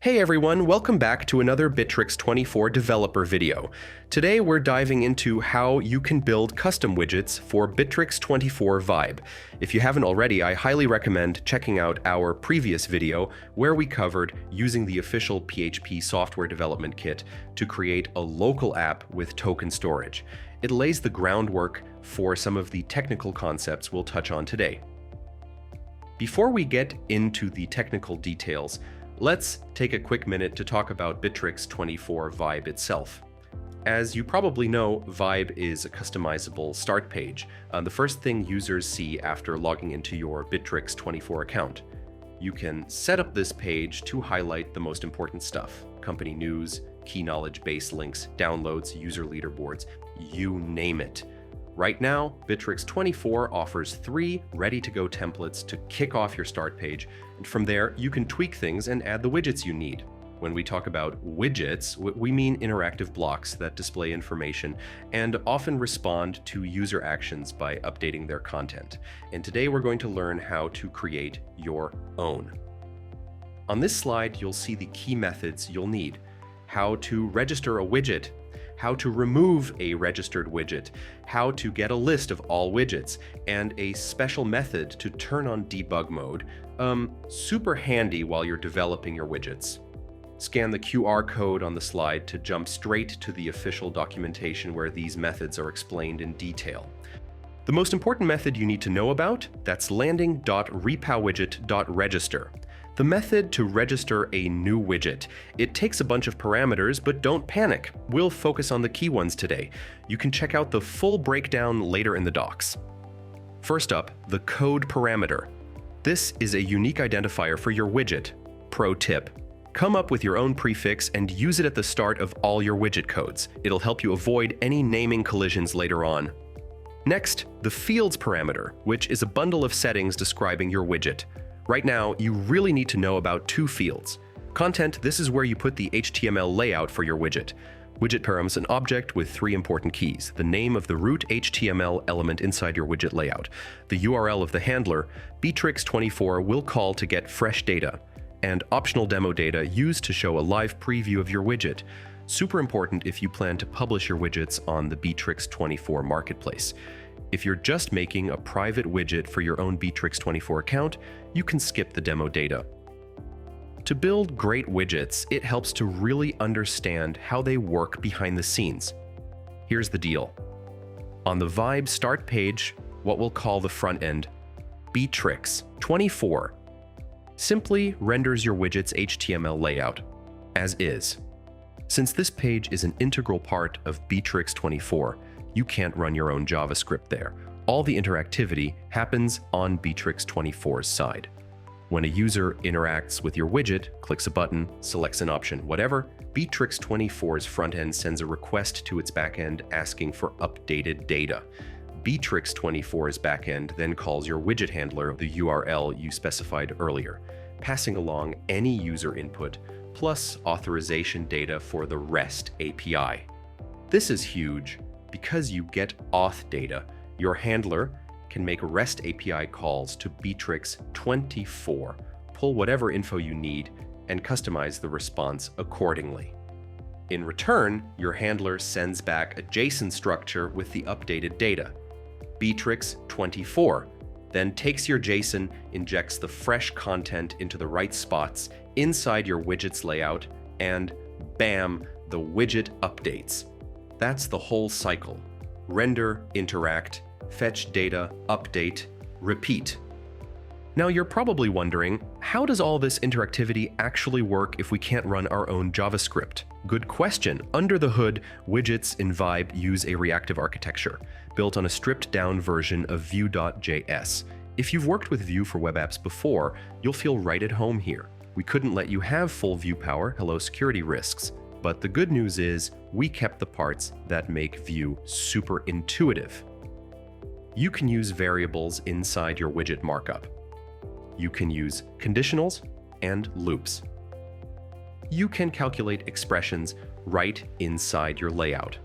Hey everyone, welcome back to another Bitrix24 developer video. Today we're diving into how you can build custom widgets for Bitrix24 Vibe. If you haven't already, I highly recommend checking out our previous video where we covered using the official PHP software development kit to create a local app with token storage. It lays the groundwork for some of the technical concepts we'll touch on today. Before we get into the technical details, let's take a quick minute to talk about Bitrix24 Vibe itself. As you probably know, Vibe is a customizable start page, the first thing users see after logging into your Bitrix24 account. You can set up this page to highlight the most important stuff: company news, key knowledge base links, downloads, user leaderboards, you name it. Right now, Bitrix24 offers 3 ready-to-go templates to kick off your start page, and from there, you can tweak things and add the widgets you need. When we talk about widgets, we mean interactive blocks that display information and often respond to user actions by updating their content. And today we're going to learn how to create your own. On this slide, you'll see the key methods you'll need: how to register a widget, how to remove a registered widget, how to get a list of all widgets, and a special method to turn on debug mode. Super handy while you're developing your widgets. Scan the QR code on the slide to jump straight to the official documentation where these methods are explained in detail. The most important method you need to know about, that's landing.repowidget.register. The method to register a new widget. It takes a bunch of parameters, but don't panic. We'll focus on the key ones today. You can check out the full breakdown later in the docs. First up, the code parameter. This is a unique identifier for your widget. Pro tip: come up with your own prefix and use it at the start of all your widget codes. It'll help you avoid any naming collisions later on. Next, the fields parameter, which is a bundle of settings describing your widget. Right now, you really need to know about 2 fields. Content: this is where you put the HTML layout for your widget. Widget param is an object with 3 important keys: the name of the root HTML element inside your widget layout, the URL of the handler Bitrix24 will call to get fresh data, and optional demo data used to show a live preview of your widget. Super important if you plan to publish your widgets on the Bitrix24 marketplace. If you're just making a private widget for your own Bitrix24 account, you can skip the demo data. To build great widgets, it helps to really understand how they work behind the scenes. Here's the deal. On the Vibe start page, what we'll call the front end, Bitrix24 simply renders your widget's HTML layout, as is. Since this page is an integral part of Bitrix24, you can't run your own JavaScript there. All the interactivity happens on Bitrix24's side. When a user interacts with your widget, clicks a button, selects an option, whatever, Bitrix24's front end sends a request to its backend asking for updated data. Bitrix24's backend then calls your widget handler the URL you specified earlier, passing along any user input, plus authorization data for the REST API. This is huge. Because you get auth data, your handler can make REST API calls to Bitrix24, pull whatever info you need, and customize the response accordingly. In return, your handler sends back a JSON structure with the updated data. Bitrix24 then takes your JSON, injects the fresh content into the right spots inside your widget's layout, and bam, the widget updates. That's the whole cycle: render, interact, fetch data, update, repeat. Now you're probably wondering, how does all this interactivity actually work if we can't run our own JavaScript? Good question. Under the hood, widgets in Vibe use a reactive architecture, built on a stripped-down version of Vue.js. If you've worked with Vue for web apps before, you'll feel right at home here. We couldn't let you have full Vue power, hello security risks. But the good news is, we kept the parts that make Vue super intuitive. You can use variables inside your widget markup. You can use conditionals and loops. You can calculate expressions right inside your layout.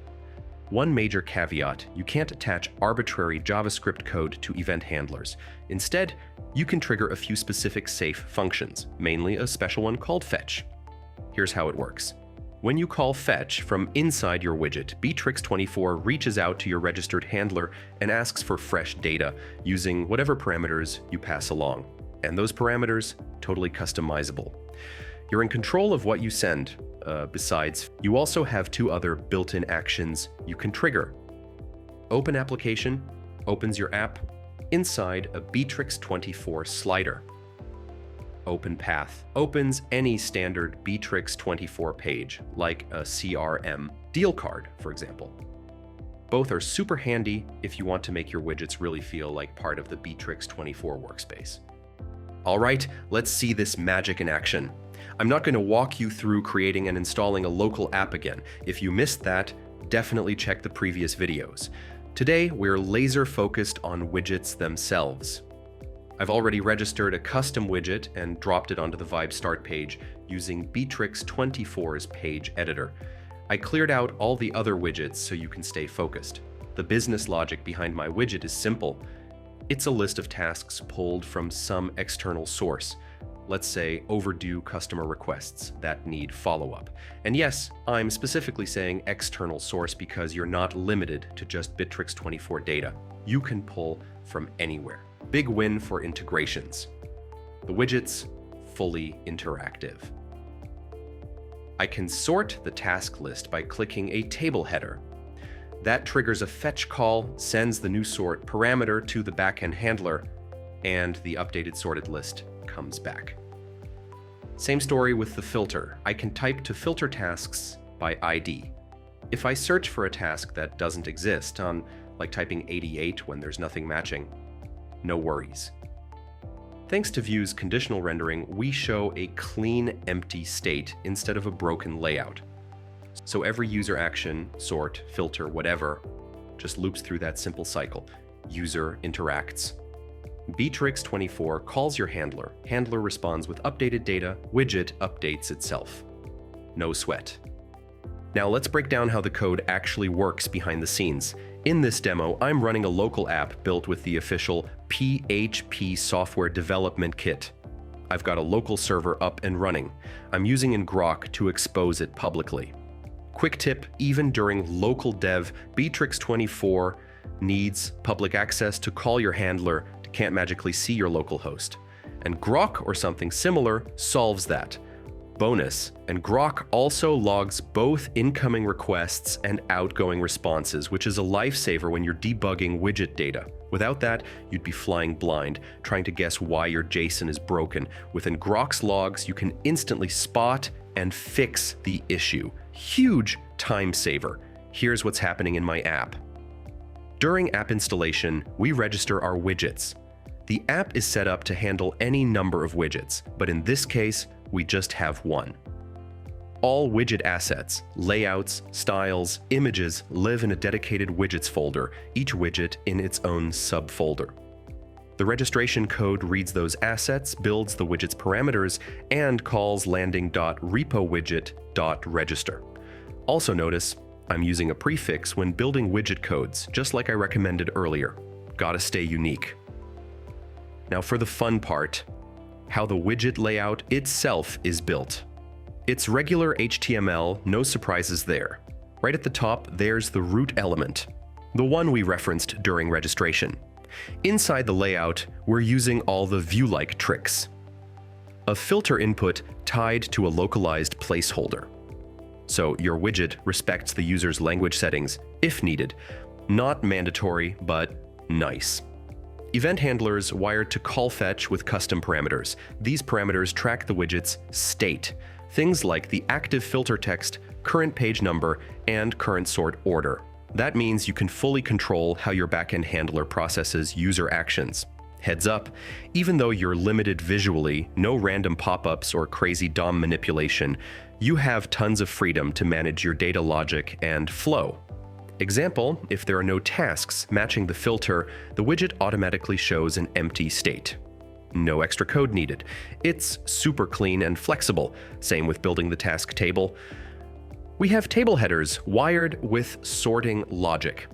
One major caveat: you can't attach arbitrary JavaScript code to event handlers. Instead, you can trigger a few specific safe functions, mainly a special one called fetch. Here's how it works. When you call fetch from inside your widget, Bitrix24 reaches out to your registered handler and asks for fresh data using whatever parameters you pass along. And those parameters, totally customizable. You're in control of what you send. Besides, you also have two other built-in actions you can trigger. Open application opens your app inside a Bitrix24 slider. Open path opens any standard Bitrix24 page, like a CRM deal card, for example. Both are super handy if you want to make your widgets really feel like part of the Bitrix24 workspace. All right, let's see this magic in action. I'm not going to walk you through creating and installing a local app again. If you missed that, definitely check the previous videos. Today, we're laser focused on widgets themselves. I've already registered a custom widget and dropped it onto the Vibe start page using Bitrix24's page editor. I cleared out all the other widgets so you can stay focused. The business logic behind my widget is simple. It's a list of tasks pulled from some external source. Let's say overdue customer requests that need follow-up. And yes, I'm specifically saying external source because you're not limited to just Bitrix24 data. You can pull from anywhere. Big win for integrations. The widget's fully interactive. I can sort the task list by clicking a table header. That triggers a fetch call, sends the new sort parameter to the backend handler, and the updated sorted list comes back. Same story with the filter. I can type to filter tasks by ID. If I search for a task that doesn't exist, like typing 88 when there's nothing matching, no worries. Thanks to Vue's conditional rendering, we show a clean, empty state instead of a broken layout. So every user action, sort, filter, whatever, just loops through that simple cycle. User interacts. Bitrix24 calls your handler. Handler responds with updated data. Widget updates itself. No sweat. Now let's break down how the code actually works behind the scenes. In this demo, I'm running a local app built with the official PHP software development kit. I've got a local server up and running. I'm using in Grok to expose it publicly. Quick tip, even during local dev, Bitrix24 needs public access to call your handler, can't magically see your local host. And Grok or something similar solves that. Bonus, and Grok also logs both incoming requests and outgoing responses, which is a lifesaver when you're debugging widget data. Without that, you'd be flying blind, trying to guess why your JSON is broken. Within Grok's logs, you can instantly spot and fix the issue. Huge time saver. Here's what's happening in my app. During app installation, we register our widgets. The app is set up to handle any number of widgets, but in this case, we just have one. All widget assets, layouts, styles, images live in a dedicated widgets folder, each widget in its own subfolder. The registration code reads those assets, builds the widget's parameters, and calls landing.repowidget.register. Also notice, I'm using a prefix when building widget codes, just like I recommended earlier. Gotta stay unique. Now for the fun part, how the widget layout itself is built. It's regular HTML, no surprises there. Right at the top, there's the root element, the one we referenced during registration. Inside the layout, we're using all the Vue-like tricks. A filter input tied to a localized placeholder. So your widget respects the user's language settings, if needed. Not mandatory, but nice. Event handlers wired to call fetch with custom parameters. These parameters track the widget's state. Things like the active filter text, current page number, and current sort order. That means you can fully control how your backend handler processes user actions. Heads up, even though you're limited visually, no random pop-ups or crazy DOM manipulation, you have tons of freedom to manage your data logic and flow. Example, if there are no tasks matching the filter, the widget automatically shows an empty state. No extra code needed. It's super clean and flexible. Same with building the task table. We have table headers wired with sorting logic.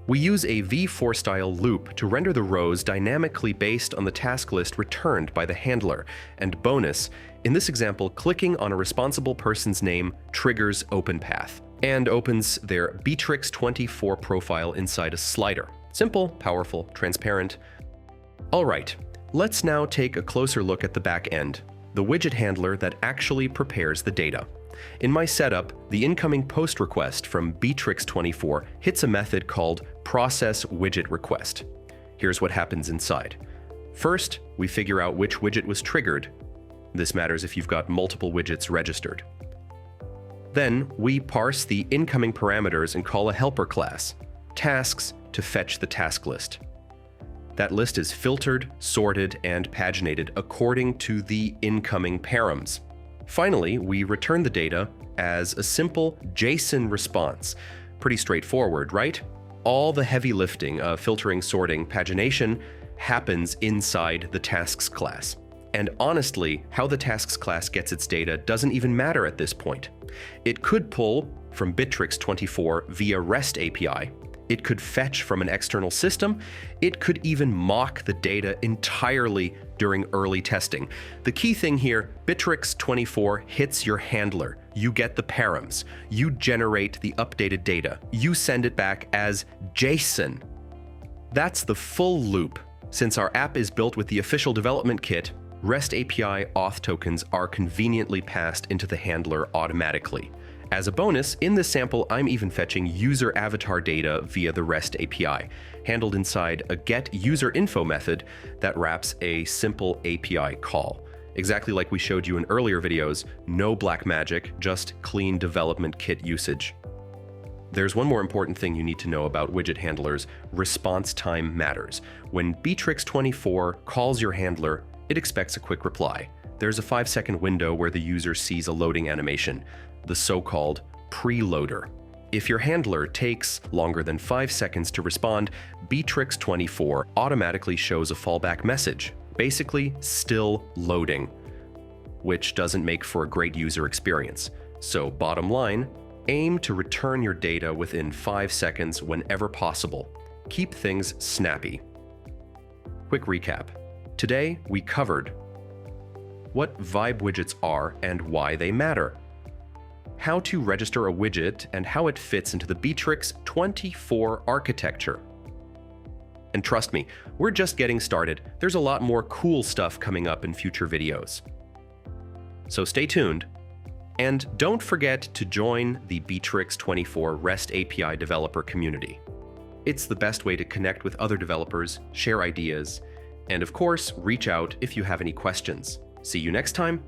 We use a v-for style loop to render the rows dynamically based on the task list returned by the handler. And bonus, in this example, clicking on a responsible person's name triggers OpenPath and opens their Bitrix24 profile inside a slider. Simple, powerful, transparent. All right, let's now take a closer look at the back end, the widget handler that actually prepares the data. In my setup, the incoming post request from Bitrix24 hits a method called processWidgetRequest. Here's what happens inside. First, we figure out which widget was triggered. This matters if you've got multiple widgets registered. Then, we parse the incoming parameters and call a helper class, tasks, to fetch the task list. That list is filtered, sorted, and paginated according to the incoming params. Finally, we return the data as a simple JSON response. Pretty straightforward, right? All the heavy lifting of filtering, sorting, pagination happens inside the tasks class. And honestly, how the tasks class gets its data doesn't even matter at this point. It could pull from Bitrix24 via REST API. It could fetch from an external system. It could even mock the data entirely during early testing. The key thing here, Bitrix24 hits your handler. You get the params. You generate the updated data. You send it back as JSON. That's the full loop. Since our app is built with the official development kit, REST API auth tokens are conveniently passed into the handler automatically. As a bonus, in this sample, I'm even fetching user avatar data via the REST API, handled inside a getUserInfo method that wraps a simple API call. Exactly like we showed you in earlier videos, no black magic, just clean development kit usage. There's one more important thing you need to know about widget handlers: response time matters. When Bitrix24 calls your handler, it expects a quick reply. There's a 5-second window where the user sees a loading animation, the so-called preloader. If your handler takes longer than 5 seconds to respond, Bitrix24 automatically shows a fallback message, basically still loading, which doesn't make for a great user experience. So bottom line, aim to return your data within 5 seconds whenever possible. Keep things snappy. Quick recap. Today, we covered what Vibe widgets are and why they matter, how to register a widget and how it fits into the Bitrix24 architecture. And trust me, we're just getting started. There's a lot more cool stuff coming up in future videos. So stay tuned, and don't forget to join the Bitrix24 REST API developer community. It's the best way to connect with other developers, share ideas, and of course, reach out if you have any questions. See you next time.